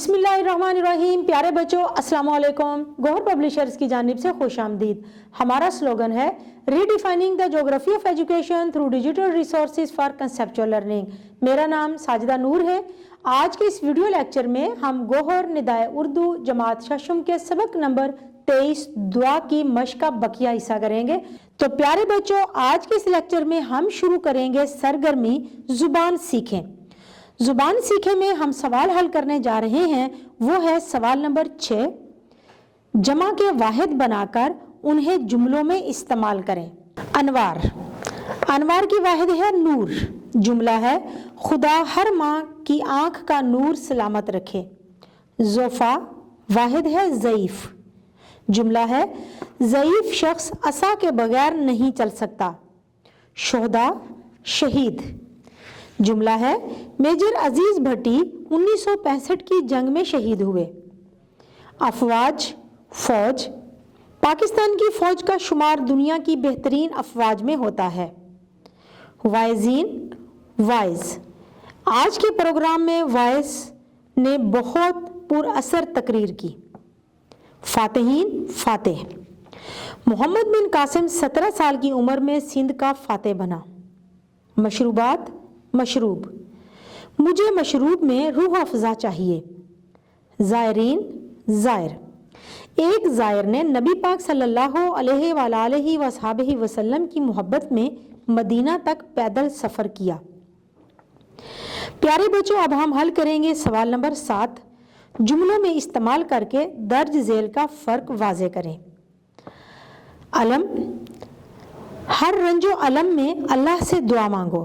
बिस्मिल्लाहिर्रहमानिर्रहीम। प्यारे बच्चों, अस्सलाम वालेकुम। गौहर पब्लिशर्स की जानिब से खुश आमदीद। हमारा स्लोगन है redefining the geography of education through digital resources for conceptual learning. मेरा नाम साजिदा नूर है। आज के इस वीडियो लेक्चर में हम गौहर निदाए उर्दू जमात शशम के सबक नंबर 23 दुआ की मश्क का बकिया हिस्सा करेंगे। तो प्यारे बच्चों, आज के इस लेक्चर में हम शुरू करेंगे सरगर्मी जुबान सीखें। जुबान सीखे में हम सवाल हल करने जा रहे हैं, वो है सवाल नंबर 6। जमा के वाहिद बनाकर उन्हें जुमलों में इस्तेमाल करें। अनवार, अनवार की वाहिद है नूर। जुमला है खुदा हर माँ की आंख का नूर सलामत रखे। जोफा, वाहिद है ज़ईफ। जुमला है ज़ईफ शख्स असा के बगैर नहीं चल सकता। शोहदा, शहीद। जुमला है मेजर अजीज भट्टी 1965 की जंग में शहीद हुए। अफवाज, फौज। पाकिस्तान की फौज का शुमार दुनिया की बेहतरीन अफवाज में होता है। वाइजीन, वाइज। आज के प्रोग्राम में वाइज ने बहुत पुरअसर तकरीर की। फातेहीन, फातेह। मोहम्मद बिन कासिम 17 साल की उम्र में सिंध का फातेह बना। मशरूबात, मशरूब। मुझे मशरूब में रूह अफ़ज़ा चाहिए। ज़ायरीन, ज़ायर। एक ज़ायर ने नबी पाक सल्लल्लाहु अलैहि वसल्लम की मोहब्बत में मदीना तक पैदल सफ़र किया। प्यारे बच्चों, अब हम हल करेंगे सवाल नंबर 7। जुमलों में इस्तेमाल करके दर्ज झेल का फ़र्क वाज़े करें। अलम, हर रंजो अलम में अल्लाह से दुआ मांगो।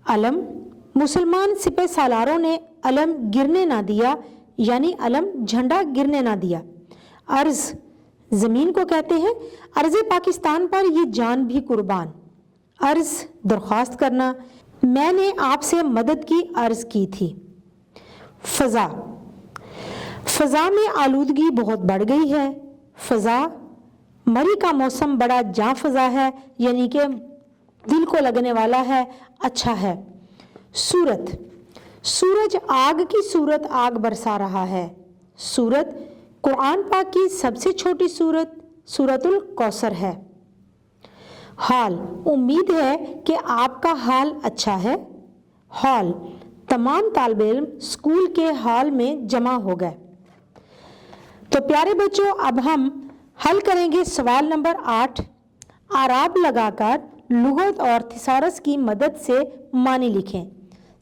अलम, मुसलमान सिपह सालारों ने अलम गिरने ना दिया, यानी अलम झंडा गिरने ना दिया। अर्ज, ज़मीन को कहते हैं। अर्ज़ पाकिस्तान पर ये जान भी कुर्बान। अर्ज, दरख्वास्त करना। मैंने आपसे मदद की अर्ज़ की थी। फ़ज़ा, फ़ज़ा में आलूदगी बहुत बढ़ गई है। फ़ज़ा, मरी का मौसम बड़ा जाँ फ़ज़ा है, यानी कि दिल को लगने वाला है, अच्छा है। सूरत, सूरज आग की सूरत आग बरसा रहा है। सूरत, कुरान पाक की सबसे छोटी सूरत सूरतुल कौसर है। हाल, उम्मीद है कि आपका हाल अच्छा है। हॉल, तमाम तालिबे इल्म स्कूल के हॉल में जमा हो गए। तो प्यारे बच्चों, अब हम हल करेंगे सवाल नंबर 8। आराब लगाकर लुगत और थिसारस की मदद से मानी लिखें।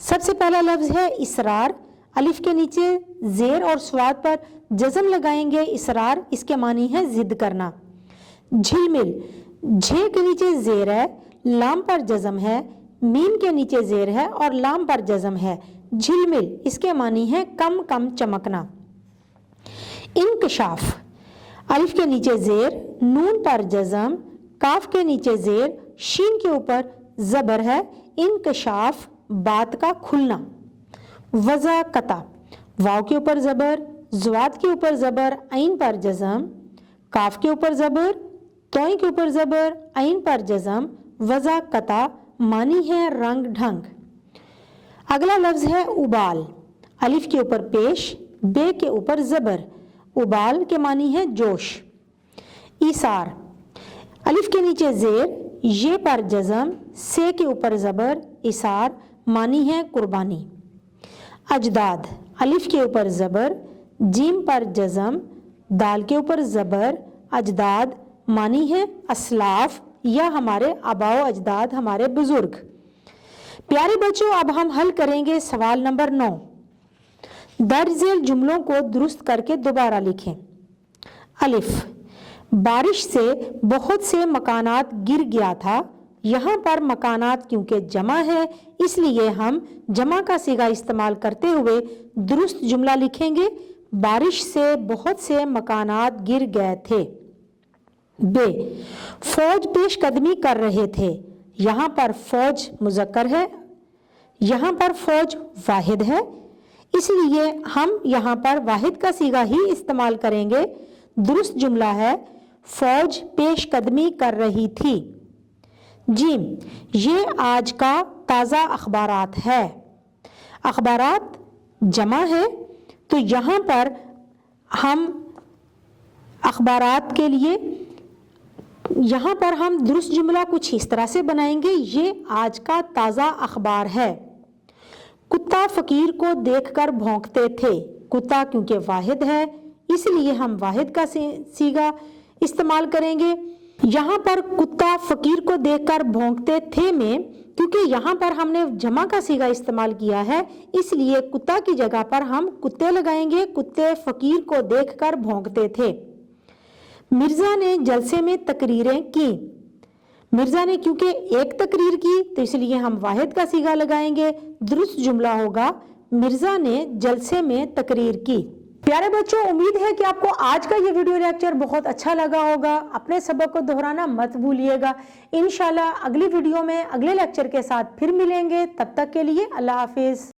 सबसे पहला लफ्ज़ है इसरार। अलिफ के नीचे ज़ेर और स्वाद पर जज़म लगाएंगे। इसरार, इसके मानी है ज़िद करना। झिलमिल, झे के नीचे ज़ेर है, लाम पर जज़म है। मीम के नीचे ज़ेर है और लाम पर जज़म है। झिलमिल, इसके मानी है कम कम चमकना। इंकशाफ, अलिफ के नीचे ज़ेर, नून पर जज़म, काफ के नीचे ज़ेर, शीन के ऊपर ज़बर है। इंकशाफ, बात का खुलना। वज़ा कता, वाव के ऊपर ज़बर, ज़वाद के ऊपर ज़बर, ऐन पर जज़म, काफ के ऊपर ज़बर, तोई के ऊपर ज़बर, ऐन पर जज़म। वज़ा कता, मानी है रंग ढंग। अगला लफ्ज़ है उबाल। अलिफ के ऊपर पेश, बे के ऊपर ज़बर। उबाल के मानी है जोश। ईसार, अलिफ के नीचे ज़ेर, ये पर जज़म, से के ऊपर ज़बर। इसार, मानी है कुर्बानी। अजदाद, अलिफ के ऊपर ज़बर, जीम पर जज़म, दाल के ऊपर ज़बर। अजदाद, मानी है असलाफ या हमारे आबाओ अजदाद, हमारे बुज़ुर्ग। प्यारे बच्चों, अब हम हल करेंगे सवाल नंबर 9। दर्ज झेल जुमलों को दुरुस्त करके दोबारा लिखें। अलिफ, बारिश से बहुत से मकानात गिर गया था। यहाँ पर मकानात क्योंकि जमा है, इसलिए हम जमा का सीगा इस्तेमाल करते हुए दुरुस्त जुमला लिखेंगे। बारिश से बहुत से मकानात गिर गए थे। बे, फौज पेशकदमी कर रहे थे। यहाँ पर फौज मुज़क्कर है, यहाँ पर फौज वाहिद है, इसलिए हम यहाँ पर वाहिद का सीगा ही इस्तेमाल करेंगे। दुरुस्त जुमला है फौज पेशकदमी कर रही थी। जीम, ये आज का ताज़ा अखबारात है। अखबारात जमा है, तो यहाँ पर हम अखबारात के लिए यहाँ पर हम दुरुस्त जुमला कुछ इस तरह से बनाएंगे। ये आज का ताज़ा अखबार है। कुत्ता फकीर को देखकर भौंकते थे। कुत्ता क्योंकि वाहिद है इसलिए हम वाहिद का सीगा इस्तेमाल करेंगे। यहाँ पर कुत्ता फकीर को देखकर भौंकते थे में क्योंकि यहाँ पर हमने जमा का सीगा इस्तेमाल किया है इसलिए कुत्ता की जगह पर हम कुत्ते लगाएंगे। कुत्ते फकीर को देखकर भौंकते थे। मिर्जा ने जलसे में तकरीरें की। मिर्जा ने क्योंकि एक तकरीर की तो इसलिए हम वाहिद का सीगा लगाएंगे। दुरुस्त जुमला होगा मिर्जा ने जलसे में तकरीर की। प्यारे बच्चों, उम्मीद है कि आपको आज का ये वीडियो लेक्चर बहुत अच्छा लगा होगा। अपने सबक को दोहराना मत भूलिएगा। इंशाल्लाह अगली वीडियो में अगले लेक्चर के साथ फिर मिलेंगे। तब तक के लिए अल्लाह हाफिज।